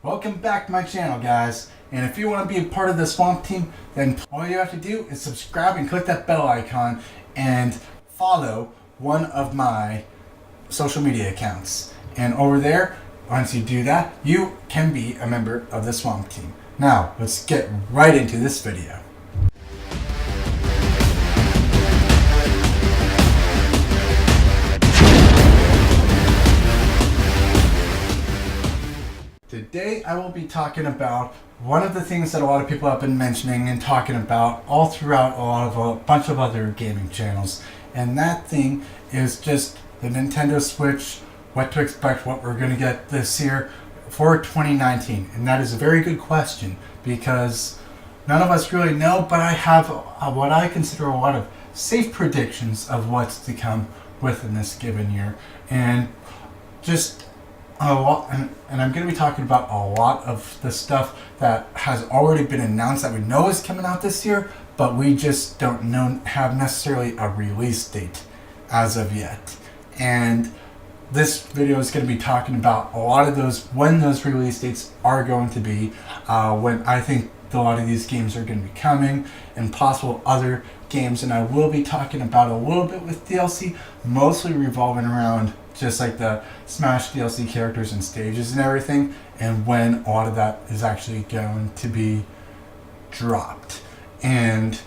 Welcome back to my channel, guys. And if you want to be a part of the Swamp Team, then all you have to do is subscribe and click that bell icon and follow one of my social media accounts. And over there, once you do that, you can be a member of the Swamp Team. Now, let's get right into this video. Today I will be talking about one of the things that a lot of people have been mentioning and talking about all throughout a bunch of other gaming channels. And that thing is just the Nintendo Switch, what to expect, what we're going to get this year for 2019. And that is a very good question because none of us really know, but I have what I consider a lot of safe predictions of what's to come within this given year. And just a lot, and I'm going to be talking about a lot of the stuff that has already been announced that we know is coming out this year, but we just don't have necessarily a release date as of yet. And this video is going to be talking about a lot of those, when those release dates are going to be, when I think a lot of these games are going to be coming, and possible other games. And I will be talking about a little bit with DLC, mostly revolving around just like the Smash DLC characters and stages and everything, and when a lot of that is actually going to be dropped. And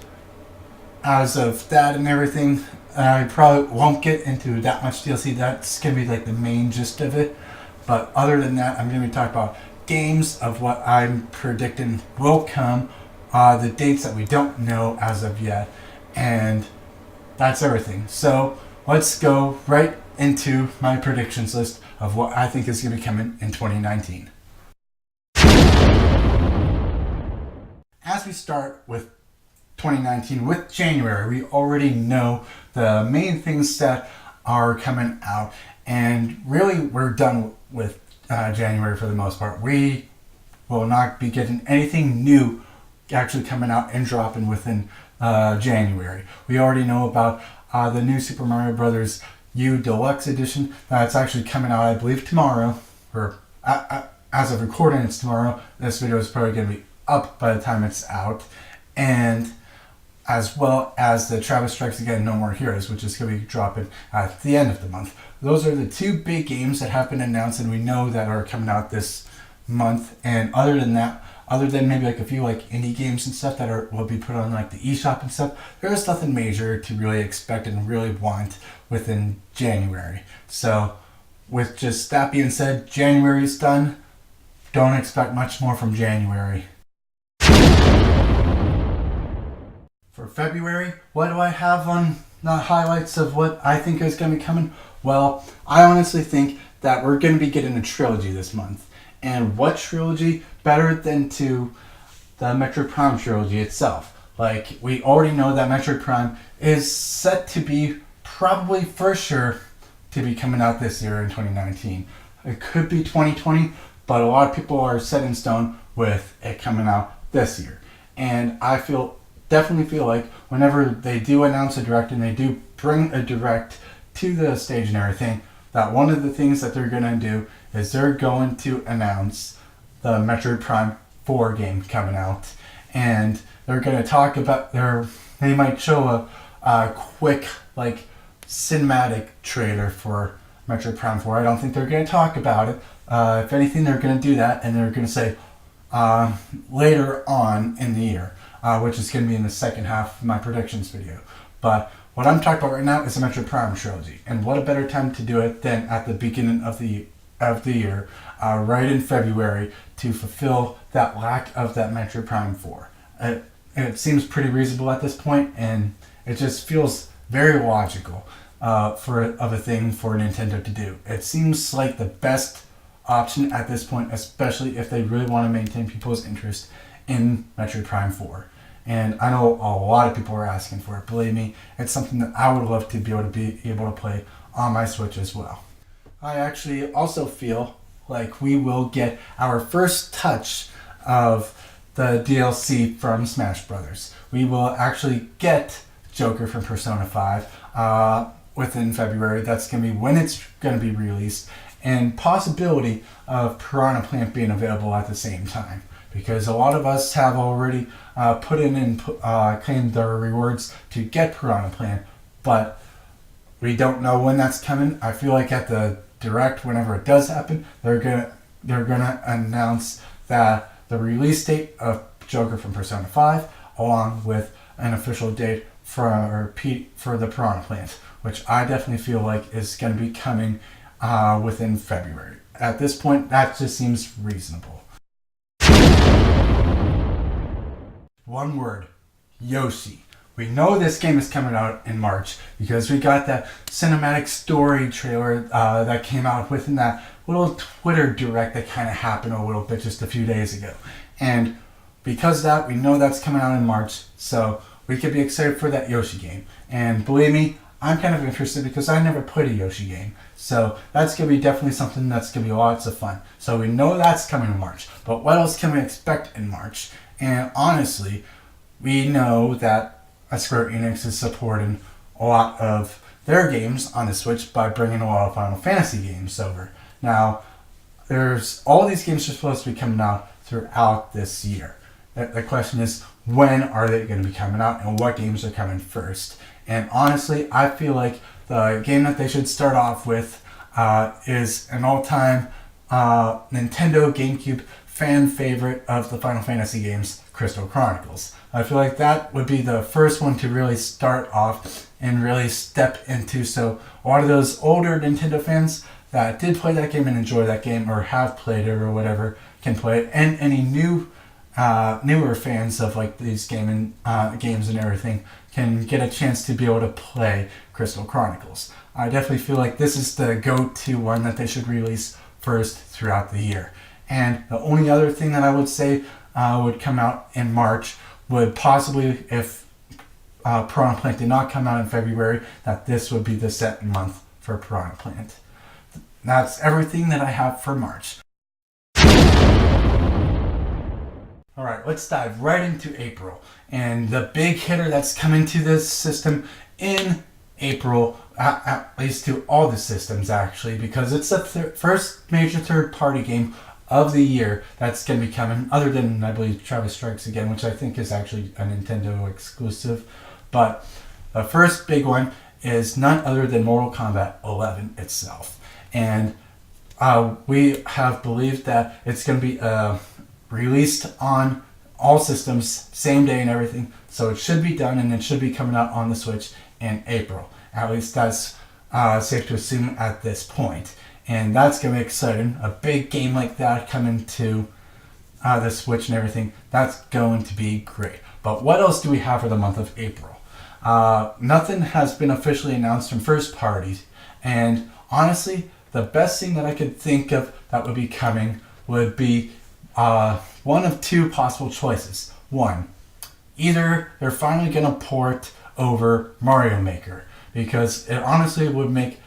as of that and everything, I probably won't get into that much DLC. That's going to be like the main gist of it. But other than that, I'm going to be talking about games of what I'm predicting will come, the dates that we don't know as of yet, and that's everything. So let's go right into my predictions list of what I think is going to be coming in 2019. As we start with 2019, with January, we already know the main things that are coming out, and really we're done with January for the most part. We will not be getting anything new actually coming out and dropping within January. We already know about the new Super Mario Bros. U Deluxe Edition that's actually coming out, I believe, tomorrow, or as of recording, it's tomorrow. This video is probably going to be up by the time it's out, and as well as the Travis Strikes Again No More Heroes, which is going to be dropping at the end of the month. Those are the two big games that have been announced and we know that are coming out this month. And other than that, other than maybe like a few like indie games and stuff that will be put on like the eShop and stuff, there's nothing major to really expect and really want within January. So with just that being said, January is done. Don't expect much more from January. For February, what do I have on the highlights of what I think is going to be coming? Well, I honestly think that we're going to be getting a trilogy this month. And what trilogy better than to the Metroid Prime trilogy itself? Like, we already know that Metroid Prime is set to be probably for sure to be coming out this year in 2019. It could be 2020, but a lot of people are set in stone with it coming out this year. And I definitely feel like whenever they do announce a direct and they do bring a direct to the stage and everything, that one of the things that they're going to do is they're going to announce the Metroid Prime 4 game coming out. And they're going to talk about they might show a quick like cinematic trailer for Metroid Prime 4. I don't think they're going to talk about it. If anything, they're going to do that and they're going to say later on in the year, which is going to be in the second half of my predictions video. But what I'm talking about right now is the Metroid Prime trilogy, and what a better time to do it than at the beginning of the year, right in February, to fulfill that lack of that Metroid Prime 4. It seems pretty reasonable at this point, and it just feels very logical of a thing for Nintendo to do. It seems like the best option at this point, especially if they really want to maintain people's interest in Metroid Prime 4. And I know a lot of people are asking for it. Believe me, it's something that I would love to be able to play on my Switch as well. I actually also feel like we will get our first touch of the DLC from Smash Brothers. We will actually get Joker from Persona 5 within February. That's going to be when it's going to be released. and possibility of Piranha Plant being available at the same time. Because a lot of us have already put in and claimed their rewards to get Piranha Plant, but we don't know when that's coming. I feel like at the Direct, whenever it does happen, they're gonna announce that the release date of Joker from Persona 5, along with an official date for the Piranha Plant, which I definitely feel like is going to be coming within February. At this point, that just seems reasonable. One word: Yoshi. We know this game is coming out in March because we got that cinematic story trailer that came out within that little Twitter direct that kind of happened a little bit just a few days ago. And because of that, we know that's coming out in March, so we could be excited for that Yoshi game. And believe me, I'm kind of interested because I never played a Yoshi game. So that's going to be definitely something that's going to be lots of fun. So we know that's coming in March. But what else can we expect in March? And honestly, we know that Square Enix is supporting a lot of their games on the Switch by bringing a lot of Final Fantasy games over. Now, there's all these games are supposed to be coming out throughout this year. The question is, when are they going to be coming out and what games are coming first? And honestly, I feel like the game that they should start off with is an all-time Nintendo GameCube fan favorite of the Final Fantasy games, Crystal Chronicles. I feel like that would be the first one to really start off and really step into, so a lot of those older Nintendo fans that did play that game and enjoy that game or have played it or whatever can play it, and any newer fans of like these games and everything can get a chance to be able to play Crystal Chronicles. I definitely feel like this is the go-to one that they should release first throughout the year. And the only other thing that I would say would come out in March would possibly, if Piranha Plant did not come out in February, that this would be the set month for Piranha Plant. That's everything that I have for March. Alright, let's dive right into April. And the big hitter that's coming to this system in April, at least to all the systems actually, because it's the first major third-party game of the year that's going to be coming, other than, I believe, Travis Strikes Again, which I think is actually a Nintendo exclusive. But the first big one is none other than Mortal Kombat 11 itself. And we have believed that it's going to be released on all systems, same day and everything. So it should be done and it should be coming out on the Switch in April. At least that's safe to assume at this point. And that's going to be exciting. A big game like that coming to the Switch and everything, that's going to be great. But what else do we have for the month of April? Nothing has been officially announced from first parties. And honestly, the best thing that I could think of that would be coming would be one of two possible choices. One, either they're finally going to port over Mario Maker, because it honestly would make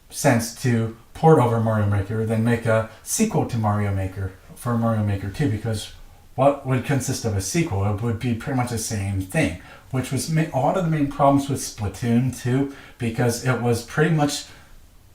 sense to port over Mario Maker, then make a sequel to Mario Maker for Mario Maker 2, because what would consist of a sequel? It would be pretty much the same thing, which was a lot of the main problems with Splatoon 2, because it was pretty much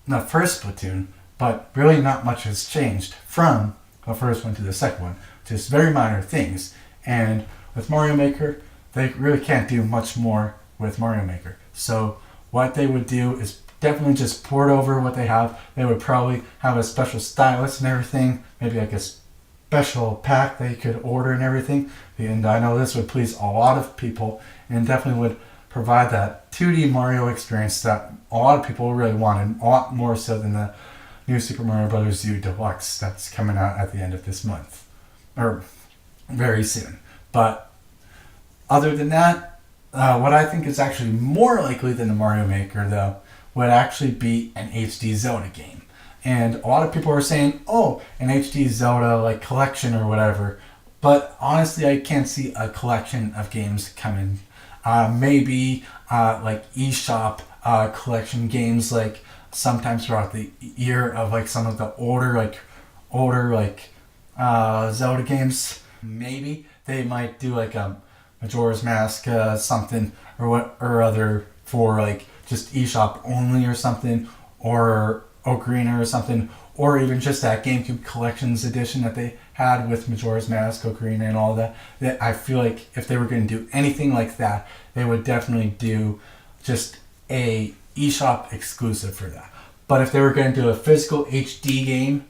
the first Splatoon, but really not much has changed from the first one to the second one. Just very minor things. And with Mario Maker, they really can't do much more with Mario Maker. So what they would do is definitely just port over what they have. They would probably have a special stylus and everything, maybe like a special pack they could order and everything. And I know this would please a lot of people and definitely would provide that 2D Mario experience that a lot of people really wanted, a lot more so than the new Super Mario Bros. U Deluxe that's coming out at the end of this month, or very soon. But other than that, what I think is actually more likely than the Mario Maker, though, would actually be an HD Zelda game. And a lot of people are saying, oh, an HD Zelda like collection or whatever. But honestly, I can't see a collection of games coming. Maybe like eShop collection games, like sometimes throughout the year of like some of the older Zelda games. Maybe they might do like a Majora's Mask something or other for like just eShop only or something, or Ocarina or something, or even just that GameCube Collections edition that they had with Majora's Mask, Ocarina, and all that. That I feel like if they were going to do anything like that, they would definitely do just a eShop exclusive for that. But if they were going to do a physical HD game,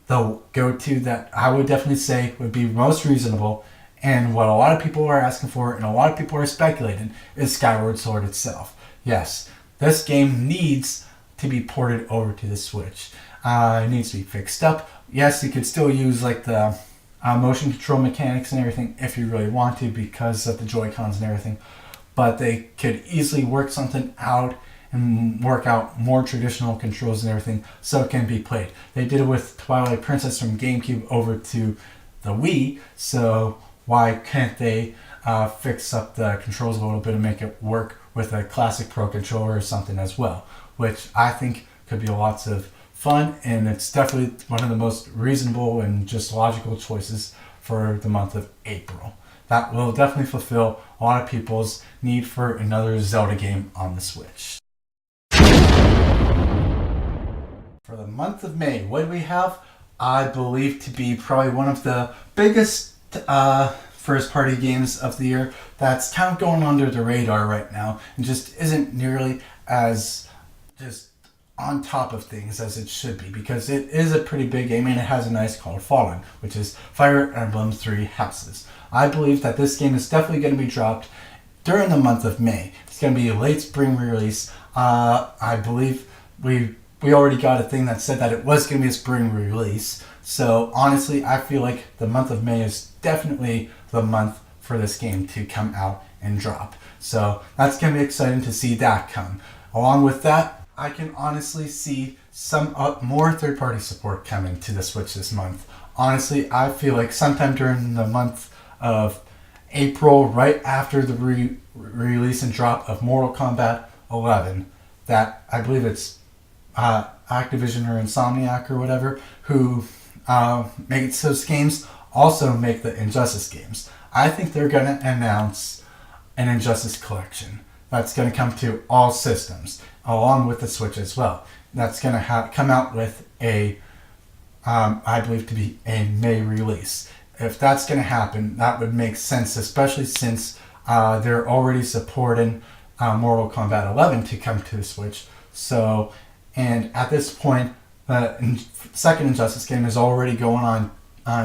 the go-to that I would definitely say would be most reasonable, and what a lot of people are asking for and a lot of people are speculating, is Skyward Sword itself. Yes, this game needs to be ported over to the Switch. It needs to be fixed up. Yes, you could still use like the motion control mechanics and everything if you really want to because of the Joy-Cons and everything, but they could easily work something out and work out more traditional controls and everything so it can be played. They did it with Twilight Princess from GameCube over to the Wii, so why can't they fix up the controls a little bit and make it work with a classic Pro controller or something as well, which I think could be lots of fun, and it's definitely one of the most reasonable and just logical choices for the month of April. That will definitely fulfill a lot of people's need for another Zelda game on the Switch. For the month of May, what do we have? I believe to be probably one of the biggest first-party games of the year that's kind of going under the radar right now and just isn't nearly as just on top of things as it should be, because it is a pretty big game and it has a nice called following, which is Fire Emblem Three Houses. I believe that this game is definitely going to be dropped during the month of May. It's going to be a late spring release. I believe we already got a thing that said that it was going to be a spring release. So honestly, I feel like the month of May is definitely the month for this game to come out and drop. So that's going to be exciting to see that come. Along with that, I can honestly see some more third-party support coming to the Switch this month. Honestly, I feel like sometime during the month of April, right after the release and drop of Mortal Kombat 11, that I believe it's Activision or Insomniac or whatever, who makes those games, also make the Injustice games. I think they're going to announce an Injustice collection that's going to come to all systems, along with the Switch as well. That's going to come out with a, I believe to be a May release. If that's going to happen, that would make sense, especially since they're already supporting Mortal Kombat 11 to come to the Switch. So, and at this point, the second Injustice game is already going on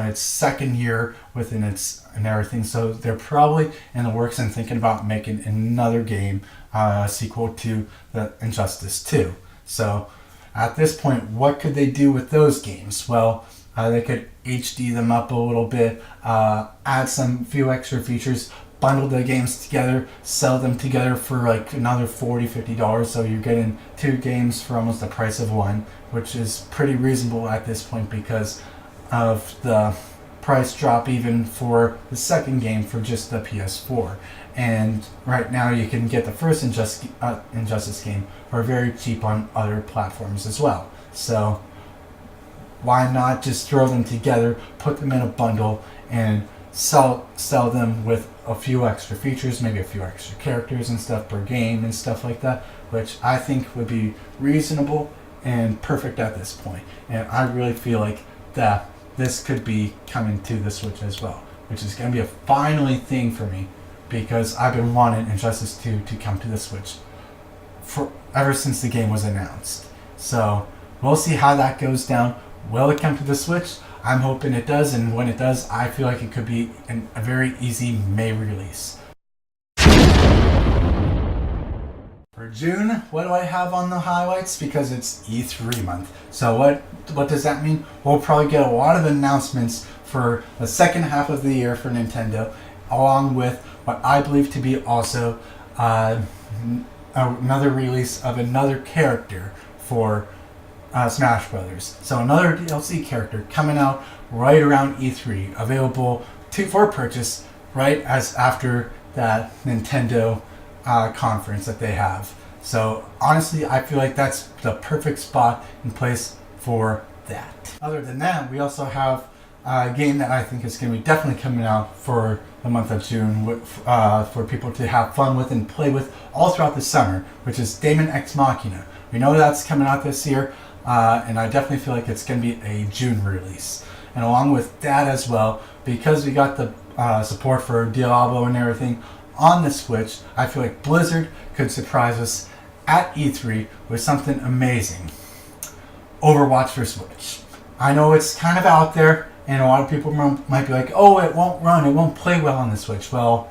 its second year within its and everything. So they're probably in the works and thinking about making another game sequel to the Injustice 2. So at this point, what could they do with those games? Well, they could HD them up a little bit, add some few extra features, bundle the games together, sell them together for like another $40, $50. So you're getting two games for almost the price of one, which is pretty reasonable at this point because of the price drop even for the second game for just the PS4. And right now you can get the first Injustice game for very cheap on other platforms as well. So why not just throw them together, put them in a bundle, and sell them with a few extra features, maybe a few extra characters and stuff per game and stuff like that, which I think would be reasonable and perfect at this point. And I really feel like that this could be coming to the Switch as well, which is going to be a finally thing for me because I've been wanting Injustice 2 to come to the Switch ever since the game was announced. So we'll see how that goes down. Will it come to the Switch? I'm hoping it does, and when it does, I feel like it could be a very easy May release. For June, what do I have on the highlights? Because it's E3 month. So what does that mean? We'll probably get a lot of announcements for the second half of the year for Nintendo, along with what I believe to be also another release of another character for Smash Brothers. So another DLC character coming out right around E3, available for purchase right as after that Nintendo conference that they have. So honestly, I feel like that's the perfect spot and place for that. Other than that, we also have a game that I think is going to be definitely coming out for the month of June for people to have fun with and play with all throughout the summer, which is Daemon X Machina. We know that's coming out this year. and I definitely feel like it's going to be a June release. And along with that as well, because we got the support for Diablo and everything on the Switch, I feel like Blizzard could surprise us at E3 with something amazing. Overwatch for Switch. I know it's kind of out there, and a lot of people might be like, oh, it won't run, it won't play well on the Switch. Well,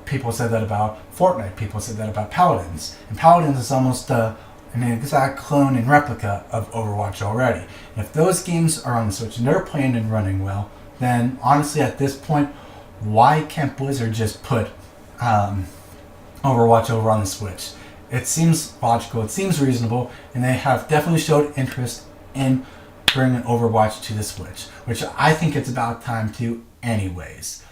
people said that about Fortnite, people said that about Paladins. And Paladins is almost an exact clone and replica of Overwatch already. And if those games are on the Switch and they're playing and running well, then honestly at this point, why can't Blizzard just put Overwatch over on the Switch? It seems logical, it seems reasonable, and they have definitely showed interest in bringing Overwatch to the Switch, which I think it's about time to anyways.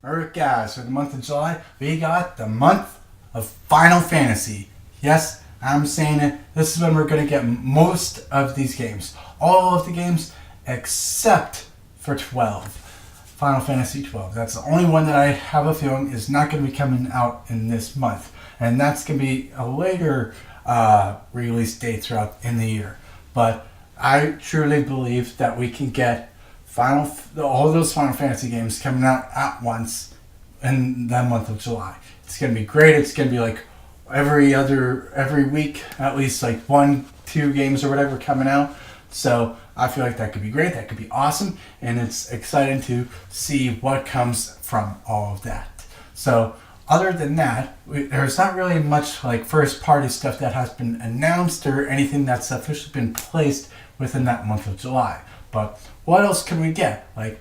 Alright guys, for the month of July, we got the month of Final Fantasy. Yes, I'm saying it, this is when we're going to get most of these games. All of the games except for 12. Final Fantasy 12. That's the only one that I have a feeling is not going to be coming out in this month. And that's going to be a later release date throughout in the year. But I truly believe that we can get all those Final Fantasy games coming out at once in the month of July. It's going to be great. It's going to be like every week, at least like 1-2 games or whatever coming out. So I feel like that could be great. That could be awesome. And it's exciting to see what comes from all of that. So other than that, there's not really much like first party stuff that has been announced or anything that's officially been placed within that month of July. But what else can we get? Like,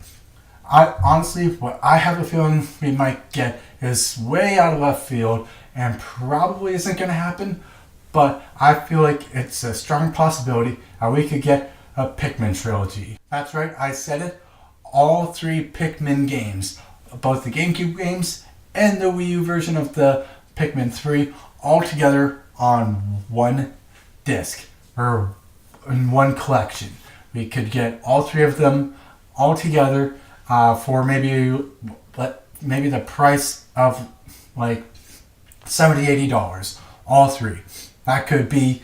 what I have a feeling we might get is way out of left field and probably isn't going to happen. But I feel like it's a strong possibility that we could get a Pikmin trilogy. That's right, I said it. All 3 Pikmin games, both the GameCube games and the Wii U version of the Pikmin 3, all together on one disc or in one collection. We could get all 3 of them all together for maybe the price of like $70-$80. All 3. That could be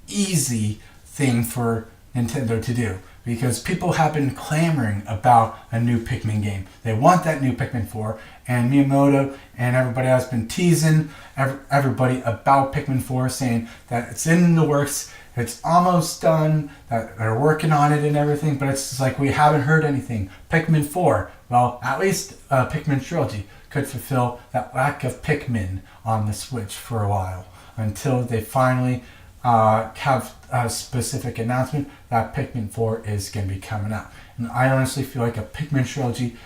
easy thing for Nintendo to do because people have been clamoring about a new Pikmin game. They want that new Pikmin 4, and Miyamoto and everybody has been teasing everybody about Pikmin 4, saying that it's in the works, it's almost done, that they're working on it and everything, but it's just like we haven't heard anything. Pikmin 4, well, at least Pikmin Trilogy could fulfill that lack of Pikmin on the Switch for a while until they finally have a specific announcement that Pikmin 4 is going to be coming out. And I honestly feel like a Pikmin trilogy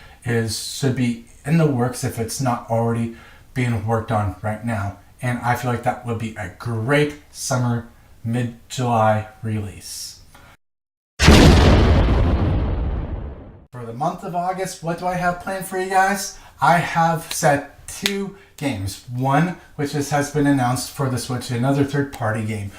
should be in the works if it's not already being worked on right now. And I feel like that would be a great summer, mid-July release. For the month of August, what do I have planned for you guys? I have set 2 games. One, which has been announced for the Switch, another third-party game,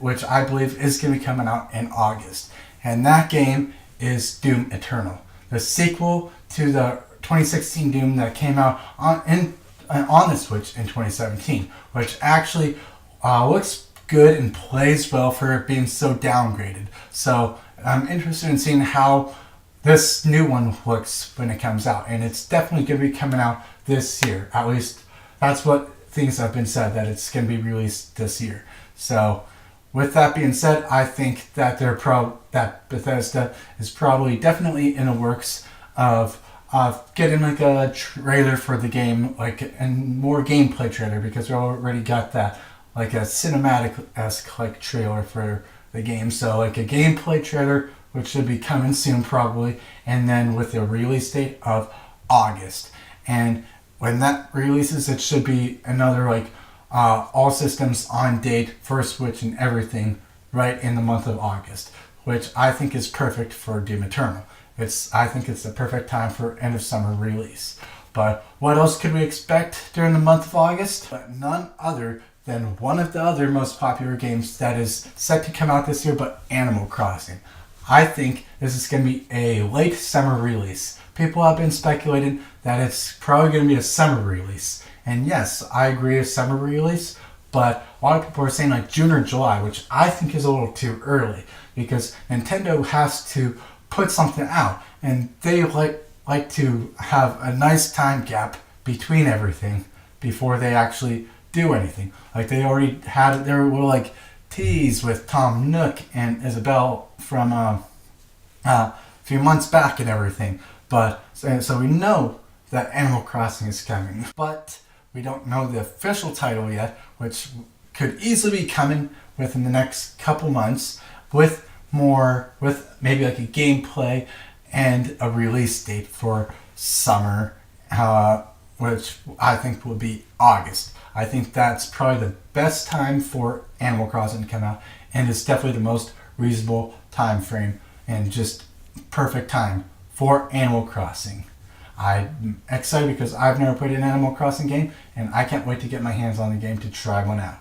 which I believe is going to be coming out in August. And that game is Doom Eternal, the sequel to the 2016 Doom that came out on the Switch in 2017, which actually looks good and plays well for it being so downgraded. So I'm interested in seeing how this new one looks when it comes out, and it's definitely going to be coming out this year. At least that's what things have been said, that it's going to be released this year. So with that being said, I think that that Bethesda is probably definitely in the works of getting like a trailer for the game, and more gameplay trailer, because we already got that like a cinematic-esque like trailer for the game. So like a gameplay trailer, which should be coming soon probably, and then with a release date of August. And when that releases, it should be another like all systems on date for Switch and everything right in the month of August, which I think is perfect for Doom Eternal. I think it's the perfect time for end of summer release. But what else could we expect during the month of August? But none other than one of the other most popular games that is set to come out this year, but Animal Crossing. I think this is going to be a late summer release. People have been speculating that it's probably going to be a summer release. And yes, I agree, a summer release, but a lot of people are saying like June or July, which I think is a little too early because Nintendo has to put something out, and they like to have a nice time gap between everything before they actually do anything. Like they already had their little like tease with Tom Nook and Isabelle from a few months back and everything. But so we know that Animal Crossing is coming, but we don't know the official title yet, which could easily be coming within the next couple months with maybe like a gameplay and a release date for summer, which I think will be August. I think that's probably the best time for Animal Crossing to come out, and it's definitely the most reasonable time frame and just perfect time for Animal Crossing. I'm excited because I've never played an Animal Crossing game, and I can't wait to get my hands on the game to try one out.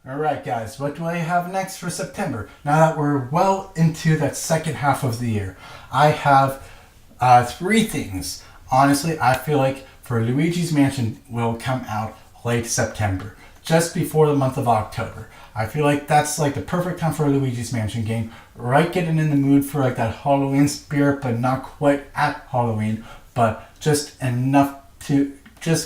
Alright guys, what do I have next for September? Now that we're well into that second half of the year, I have 3 things. Honestly, I feel like for Luigi's Mansion will come out late September, just before the month of October. I feel like that's like the perfect time for a Luigi's Mansion game, right getting in the mood for like that Halloween spirit, but not quite at Halloween, but just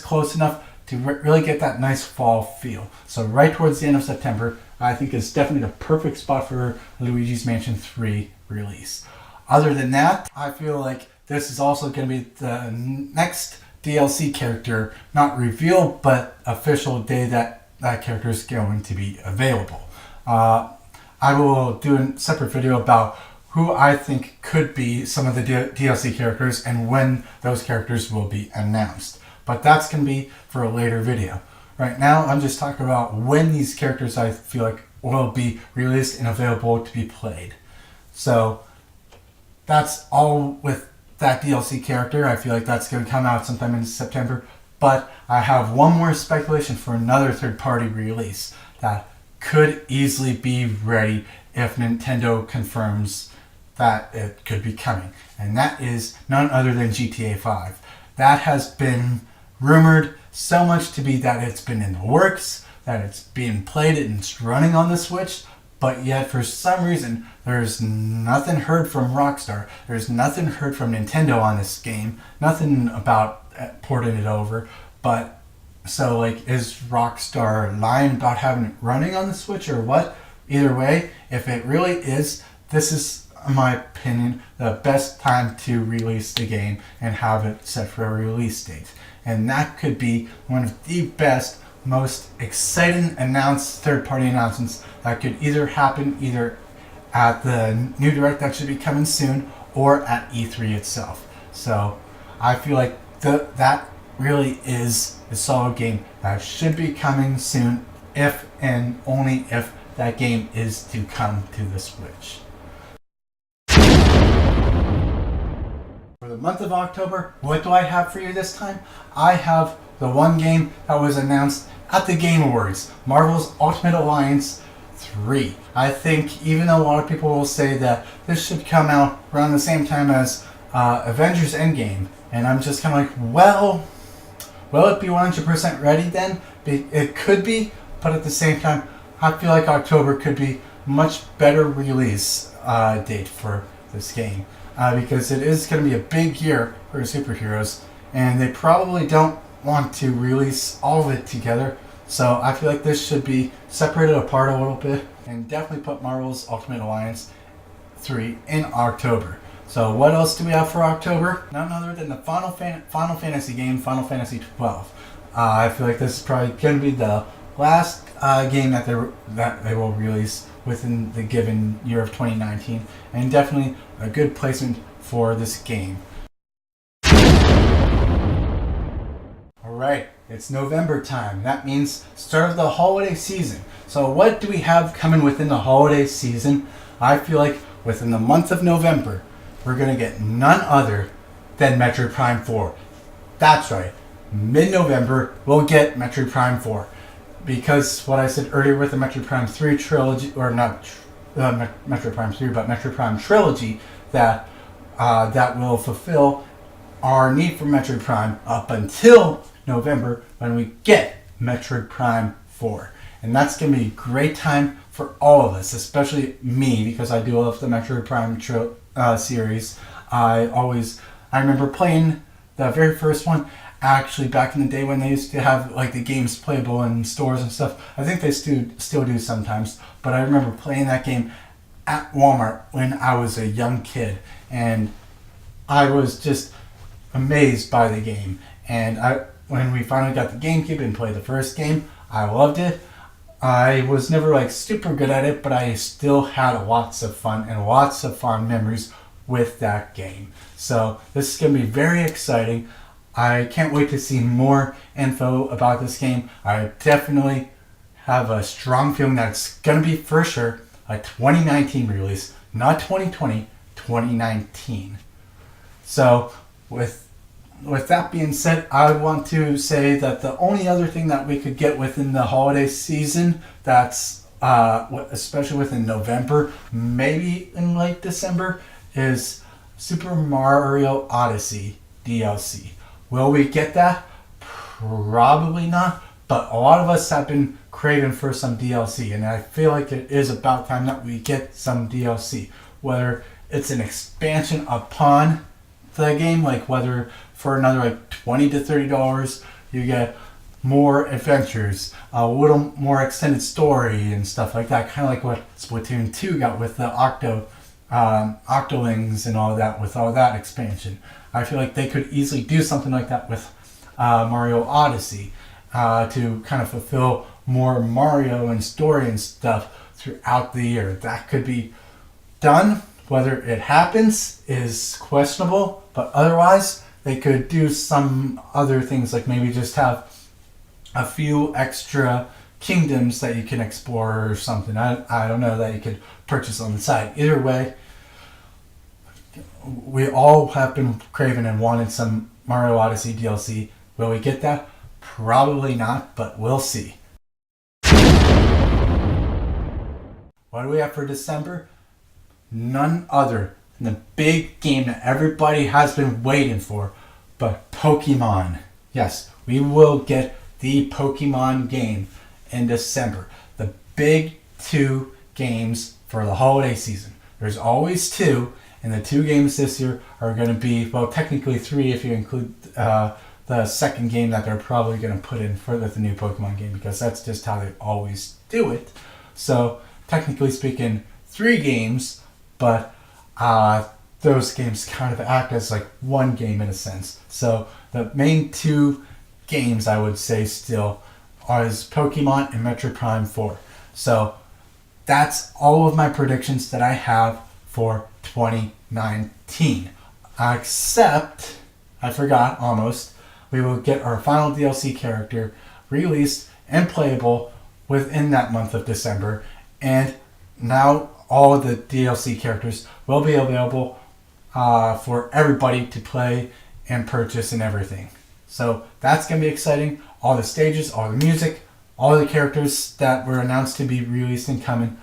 close enough to really get that nice fall feel. So right towards the end of September, I think is definitely the perfect spot for Luigi's Mansion 3 release. Other than that, I feel like this is also going to be the next DLC character, not revealed, but official day that character is going to be available. I will do a separate video about who I think could be some of the DLC characters and when those characters will be announced. But that's going to be for a later video. Right now, I'm just talking about when these characters I feel like will be released and available to be played. So that's all with that DLC character. I feel like that's going to come out sometime in September. But I have one more speculation for another third-party release that could easily be ready if Nintendo confirms that it could be coming. And that is none other than GTA 5. That has been rumored so much to be that it's been in the works, that it's being played and it's running on the Switch, but yet for some reason there's nothing heard from Rockstar. There's nothing heard from Nintendo on this game, nothing about porting it over. But so like, is Rockstar lying about having it running on the Switch or what? Either way, if it really is, this is, in my opinion, the best time to release the game and have it set for a release date. And that could be one of the best, most exciting third-party announcements that could either happen either at the new Direct that should be coming soon or at E3 itself. So I feel like that really is a solid game that should be coming soon, if and only if that game is to come to the Switch. For the month of October, what do I have for you this time? I have the one game that was announced at the Game Awards, Marvel's Ultimate Alliance 3. I think even though a lot of people will say that this should come out around the same time as Avengers Endgame, and I'm just kind of like, well, will it be 100% ready then? It could be, but at the same time, I feel like October could be a much better release date for this game. Because it is going to be a big year for superheroes, and they probably don't want to release all of it together. So I feel like this should be separated apart a little bit, and definitely put Marvel's Ultimate Alliance 3 in October. So what else do we have for October? None other than the Final Fantasy game, Final Fantasy 12. I feel like this is probably going to be the last game that they will release within the given year of 2019, and definitely a good placement for this game. Alright, it's November time. That means start of the holiday season. So what do we have coming within the holiday season? I feel like within the month of November, we're going to get none other than Metroid Prime 4. That's right, mid-November, we'll get Metroid Prime 4. Because what I said earlier with the Metroid Prime 3 trilogy, or not Metroid Prime 3, but Metroid Prime trilogy, that will fulfill our need for Metroid Prime up until November when we get Metroid Prime 4. And that's going to be a great time for all of us, especially me, because I do love the Metroid Prime series. I remember playing the very first one, actually back in the day when they used to have like the games playable in stores and stuff. I think they still do sometimes, but I remember playing that game at Walmart when I was a young kid, and I was just amazed by the game. And when we finally got the GameCube and played the first game, I loved it. I was never like super good at it, but I still had lots of fun and lots of fond memories with that game. So this is going to be very exciting. I can't wait to see more info about this game. I definitely have a strong feeling that it's going to be for sure a 2019 release, not 2020, 2019. So with that being said, I want to say that the only other thing that we could get within the holiday season, that's especially within November, maybe in late December, is Super Mario Odyssey DLC. Will we get that? Probably not, but a lot of us have been craving for some DLC, and I feel like it is about time that we get some DLC. Whether it's an expansion upon the game, like whether for another like $20 to $30 you get more adventures, a little more extended story and stuff like that, kind of like what Splatoon 2 got with the Octolings and all that, with all that expansion. I feel like they could easily do something like that with Mario Odyssey to kind of fulfill more Mario and story and stuff throughout the year. That could be done. Whether it happens is questionable, but otherwise they could do some other things, like maybe just have a few extra kingdoms that you can explore or something. I don't know, that you could purchase on the side. Either way, we all have been craving and wanted some Mario Odyssey DLC. Will we get that? Probably not, but we'll see. What do we have for December? None other than the big game that everybody has been waiting for, but Pokemon. Yes, we will get the Pokemon game in December. The big two games for the holiday season. There's always two, and the two games this year are going to be, well, technically three if you include the second game that they're probably going to put in for the new Pokemon game, because that's just how they always do it. So, technically speaking, three games, but those games kind of act as like one game in a sense. So the main two games I would say still are Pokemon and Metroid Prime 4. So that's all of my predictions that I have for 2019. Except, I forgot almost, we will get our final DLC character released and playable within that month of December. And now all of the DLC characters will be available for everybody to play and purchase and everything. So that's going to be exciting. All the stages, all the music, all the characters that were announced to be released and coming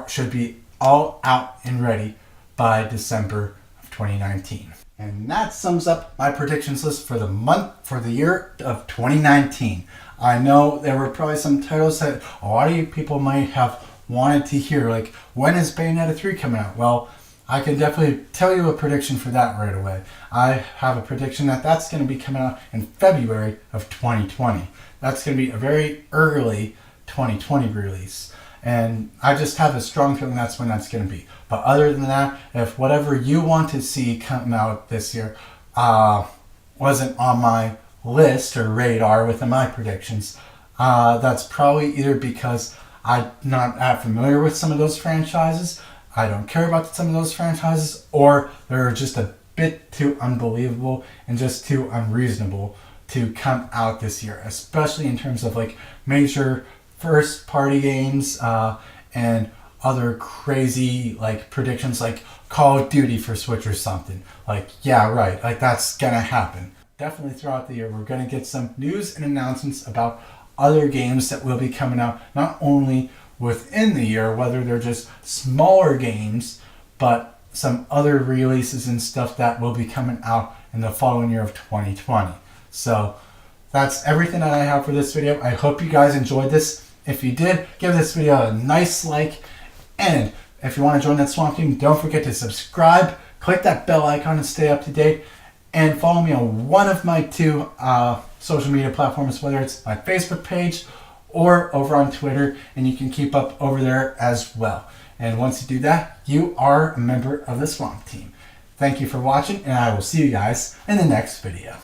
should be all out and ready by December of 2019. And that sums up my predictions list for the year of 2019. I know there were probably some titles that a lot of you people might have wanted to hear, like, when is Bayonetta 3 coming out? Well, I can definitely tell you a prediction for that right away. I have a prediction that that's going to be coming out in February of 2020. That's going to be a very early 2020 release. And I just have a strong feeling that's when that's going to be. But other than that, if whatever you want to see come out this year wasn't on my list or radar within my predictions, that's probably either because I'm not that familiar with some of those franchises, I don't care about some of those franchises, or they're just a bit too unbelievable and just too unreasonable to come out this year, especially in terms of like major first party games and other crazy like predictions like Call of Duty for Switch or something. Like, yeah, right, like that's gonna happen. Definitely throughout the year we're gonna get some news and announcements about other games that will be coming out, not only within the year, whether they're just smaller games, but some other releases and stuff that will be coming out in the following year of 2020. So that's everything that I have for this video. I hope you guys enjoyed this. If you did, give this video a nice like. And if you want to join that Swamp Team, don't forget to subscribe. Click that bell icon to stay up to date. And follow me on one of my 2 social media platforms, whether it's my Facebook page or over on Twitter. And you can keep up over there as well. And once you do that, you are a member of the Swamp Team. Thank you for watching, and I will see you guys in the next video.